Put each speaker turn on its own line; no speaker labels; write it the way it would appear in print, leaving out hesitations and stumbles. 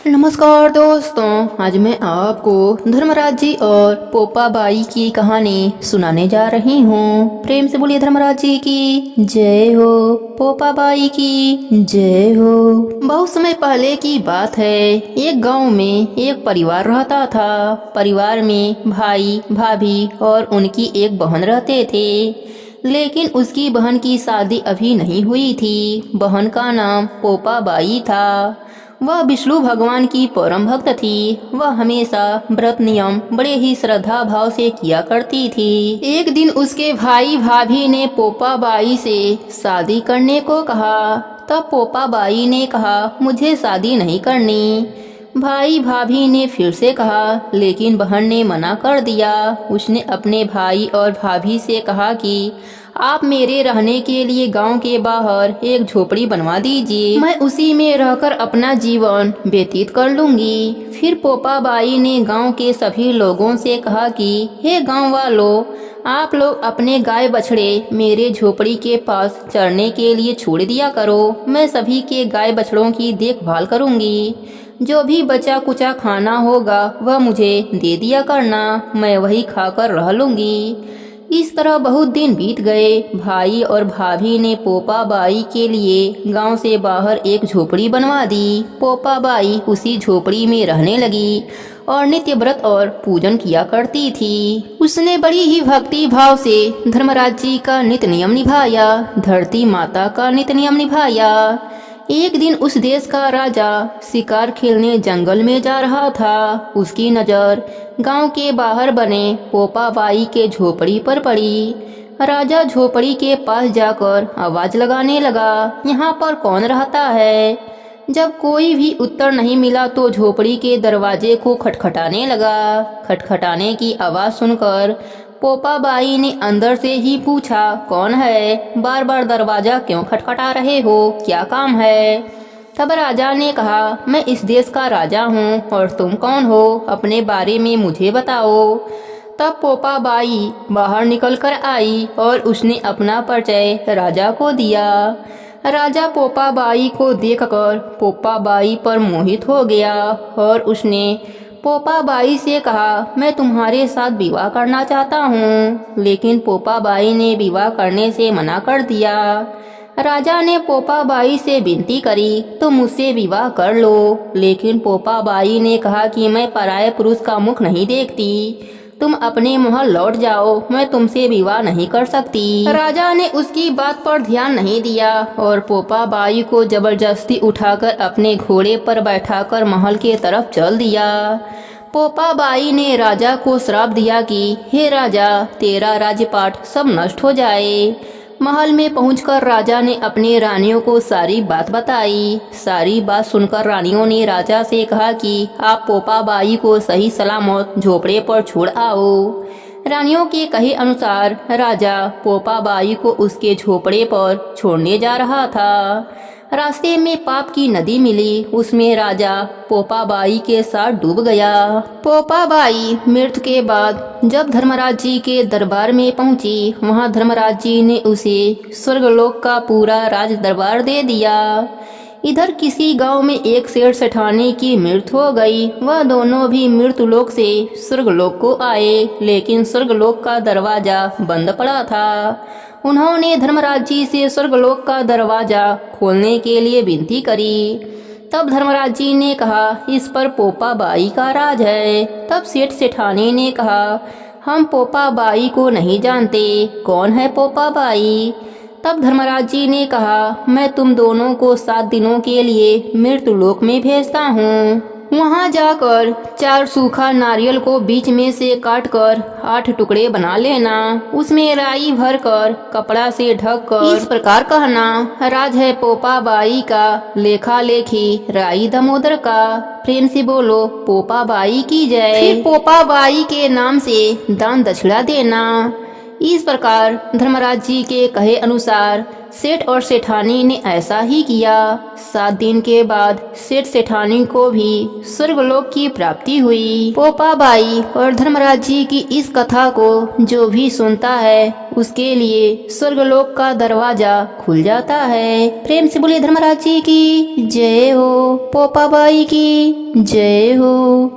नमस्कार दोस्तों, आज मैं आपको धर्मराज जी और पोपा बाई की कहानी सुनाने जा रही हूँ। प्रेम से बोलिए धर्मराज जी की जय हो, पोपा बाई की जय हो। बहुत समय पहले की बात है। एक गांव में एक परिवार रहता था। परिवार में भाई, भाभी और उनकी एक बहन रहते थे, लेकिन उसकी बहन की शादी अभी नहीं हुई थी। बहन का नाम पोपा बाई था। वह विष्णु भगवान की परम भक्त थी। वह हमेशा व्रत नियम बड़े ही श्रद्धा भाव से किया करती थी। एक दिन उसके भाई भाभी ने पोपा बाई से शादी करने को कहा। तब पोपा बाई ने कहा, मुझे शादी नहीं करनी। भाई भाभी ने फिर से कहा, लेकिन बहन ने मना कर दिया। उसने अपने भाई और भाभी से कहा कि आप मेरे रहने के लिए गांव के बाहर एक झोपड़ी बनवा दीजिए, मैं उसी में रहकर अपना जीवन व्यतीत कर लूंगी। फिर पोपा बाई ने गांव के सभी लोगों से कहा कि हे गांव वालों, आप लोग अपने गाय बछड़े मेरे झोपड़ी के पास चरने के लिए छोड़ दिया करो। मैं सभी के गाय बछड़ों की देखभाल करूंगी। जो भी बचा कुचा खाना होगा वह मुझे दे दिया करना, मैं वही खाकर रह लूंगी। इस तरह बहुत दिन बीत गए। भाई और भाभी ने पोपा बाई के लिए गांव से बाहर एक झोपड़ी बनवा दी। पोपा बाई उसी झोपड़ी में रहने लगी और नित्य व्रत और पूजन किया करती थी। उसने बड़ी ही भक्ति भाव से धर्मराज जी का नित्य नियम निभाया, धरती माता का नित्य नियम निभाया। एक दिन उस देश का राजा शिकार खेलने जंगल में जा रहा था। उसकी नज़र गांव के बाहर बने पोपा बाई के झोपड़ी पर पड़ी। राजा झोपड़ी के पास जाकर आवाज लगाने लगा, यहाँ पर कौन रहता है? जब कोई भी उत्तर नहीं मिला तो झोपड़ी के दरवाजे को खटखटाने लगा। खटखटाने की आवाज सुनकर पोपा बाई ने अंदर से ही पूछा, कौन है? बार बार दरवाजा क्यों खटखटा रहे हो? क्या काम है? तब राजा ने कहा, मैं इस देश का राजा हूँ और तुम कौन हो? अपने बारे में मुझे बताओ। तब पोपा बाई बाहर निकल कर आई और उसने अपना परिचय राजा को दिया। राजा पोपा बाई को देखकर पोपा बाई पर मोहित हो गया और उसने पोपा बाई से कहा, मैं तुम्हारे साथ विवाह करना चाहता हूँ। लेकिन पोपा बाई ने विवाह करने से मना कर दिया। राजा ने पोपा बाई से विनती करी, तो मुझसे विवाह कर लो। लेकिन पोपा बाई ने कहा कि मैं पराये पुरुष का मुख नहीं देखती, तुम अपने महल लौट जाओ, मैं तुमसे विवाह नहीं कर सकती। राजा ने उसकी बात पर ध्यान नहीं दिया और पोपा बाई को जबरदस्ती उठाकर अपने घोड़े पर बैठाकर महल के तरफ चल दिया। पोपा बाई ने राजा को श्राप दिया कि हे राजा, तेरा राजपाट सब नष्ट हो जाए। महल में पहुंचकर राजा ने अपने रानियों को सारी बात बताई। सारी बात सुनकर रानियों ने राजा से कहा कि आप पोपा बाई को सही सलामत झोपड़े पर छोड़ आओ। रानियों के कहे अनुसार राजा पोपा बाई को उसके झोपड़े पर छोड़ने जा रहा था। रास्ते में पाप की नदी मिली, उसमें राजा पोपा बाई के साथ डूब गया। पोपा बाई मृत्यु के बाद जब धर्मराज जी के दरबार में पहुंची, वहां धर्मराज जी ने उसे स्वर्गलोक का पूरा राज दरबार दे दिया। इधर किसी गांव में एक सेठ सेठानी की मृत्यु हो गई। वह दोनों भी मृत्यु लोक से स्वर्गलोक को आए, लेकिन स्वर्गलोक का दरवाजा बंद पड़ा था। उन्होंने धर्मराज जी से स्वर्गलोक का दरवाजा खोलने के लिए विनती करी। तब धर्मराज जी ने कहा, इस पर पोपा बाई का राज है। तब सेठ सेठानी ने कहा, हम पोपा बाई को नहीं जानते, कौन है पोपा बाई? तब धर्मराज जी ने कहा, मैं तुम दोनों को 7 दिनों के लिए मृत्यु लोक में भेजता हूँ। वहाँ जाकर 4 सूखा नारियल को बीच में से काटकर 8 टुकड़े बना लेना। उसमें राई भरकर कपड़ा से ढककर इस प्रकार कहना, राज है पोपा बाई का, लेखा लेखी राई दामोदर का। प्रेम से बोलो पोपा बाई की जय। फिर पोपा बाई के नाम से दान दक्षिणा देना। इस प्रकार धर्मराज जी के कहे अनुसार सेठ और सेठानी ने ऐसा ही किया। 7 दिन के बाद सेठ सेठानी को भी स्वर्गलोक की प्राप्ति हुई। पोपा बाई और धर्मराज जी की इस कथा को जो भी सुनता है उसके लिए स्वर्गलोक का दरवाजा खुल जाता है। प्रेम से बोलिए धर्मराज जी की जय हो, पोपा बाई की जय हो।